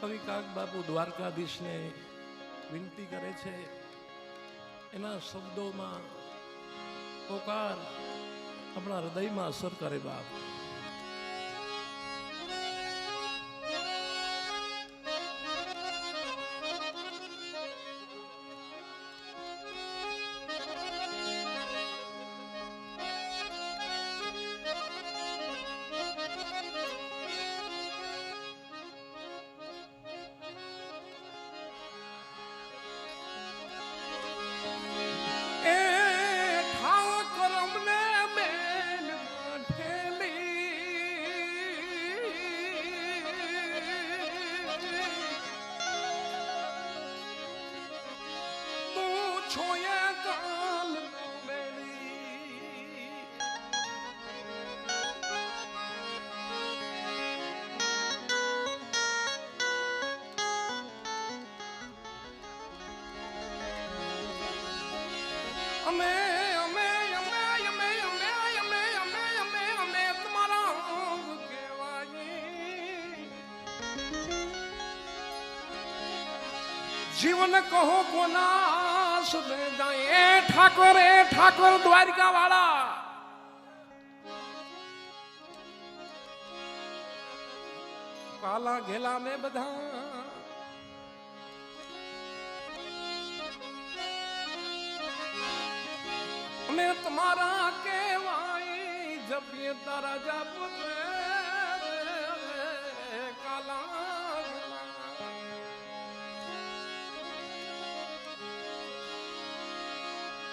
કવિ કાગ બાપુ દ્વારકાધીશને વિનંતી કરે છે, એના શબ્દોમાં પોકાર આપણા હૃદયમાં અસર કરે બાપ. જીવન કહો કોના સુને જાય એ ઠાકોર દ્વારિકા વાળા કાલા ઘેલા મેં બધા અમે તમારા કેવાય જપીએ તારા જાપ કાલા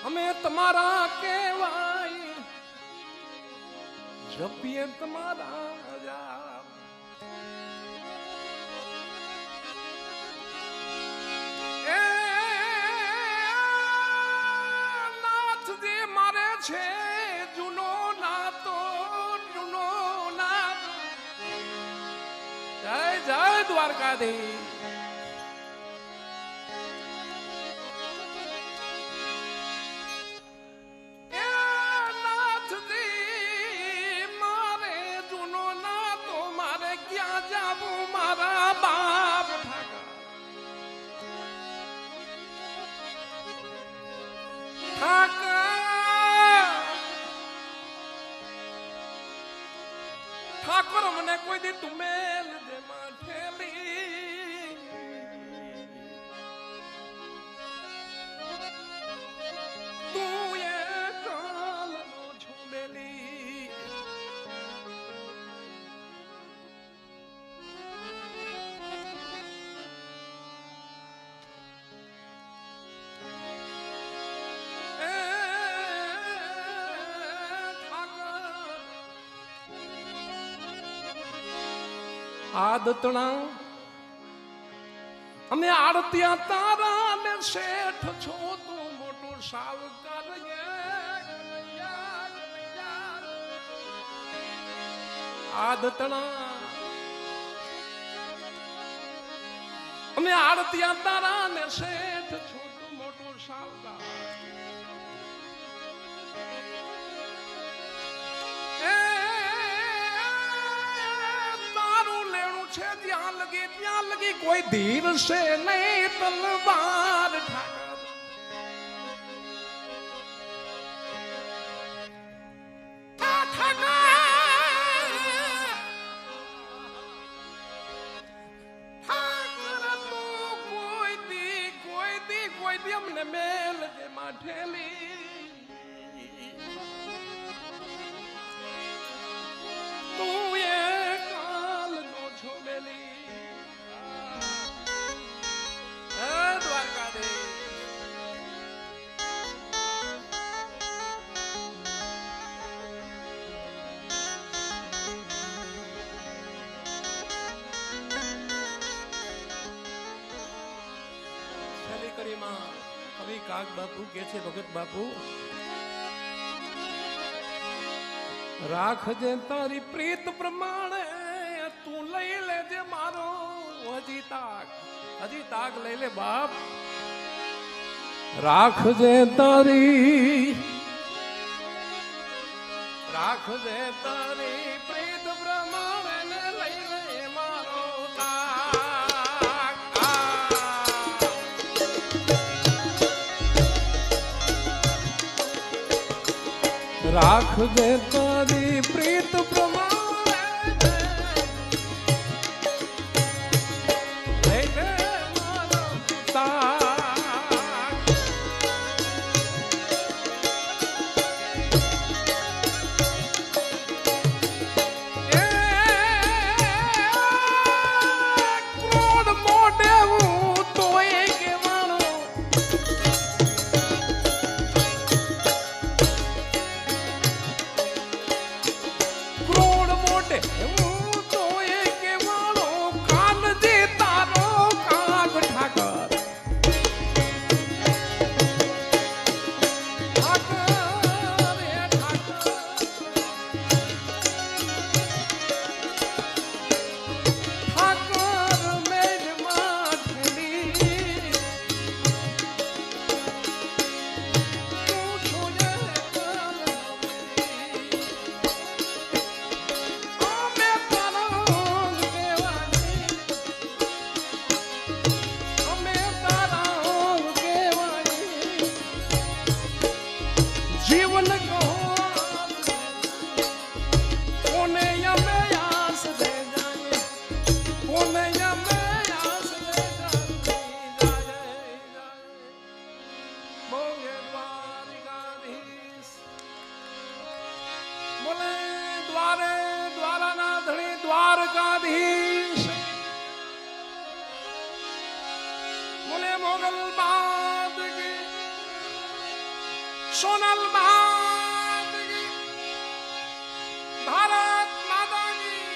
અમે તમારા કેવાય જપીએ તમારા જાપ. એ નાથજી મારે છે જૂનો નાતો જૂનો નાથ. જય જય દ્વારકાધીશ. ઠાકોર મને કોઈ દી તું મેલ દે માઠેલી તું એ કાલ નો છોડેલી આદતણા અમે આડત્યા તારા ને શેઠ છો તું મોટું સાવકાર આદતણા અમે આડત્યા તારા ને શેઠ છો તું મોટું સાવકાર. ત્યાં લગી કોઈ ધીર છે નહીં તલવાર ઠાકર. કોઈ દી અમને મેલ જે માઠેલી તું એ કાલ નો છોડેલી. કવિ કાગ બાપુ કે છે, ભગત બાપુ રાખજે તારી પ્રીત પ્રમાણે તું લઈ લેજે મારો હજી તાક લઈ લે બાપ. રાખજે તારી પ્રીત પ્રમાણે લઈ લે મારો તાક. રાખ દે તારી પ્રીત પ્રમાણે લઈને મારો તાગ. એ ક્રોધ મોઢે હું તોય કહેવાનો ક્રોડ મોઢે હું તોય કહેવાનો કાન દે તારો કાગ ઠાકર. ઠાકર રે ઠાકર ઠાકર મેર માઠડી તું છોડે અમે તારા કહેવાની અમે તારા કહેવાની જીવન કહો કોને અમે આસ દે જાને કોને અમે આસ દે જાને બોલે દ્વારિકાધીશ બોલે દ્વારે દ્વારાના ધણી દ્વારકાધીશ બોલે મોગલ બાદ કી સોનલ બાદ કી ભારત માતા કી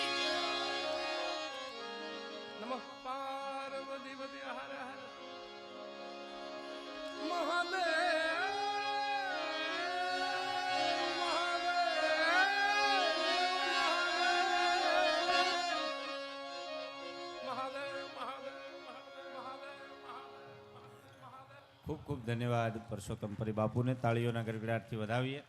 નમઃ પાર્વતી પતિ હર હર મહાદેવ ખૂબ ખૂબ ધન્યવાદ પરસોત્તમ પરી બાપુને તાળીઓના ગડગડાટથી વધાવીએ.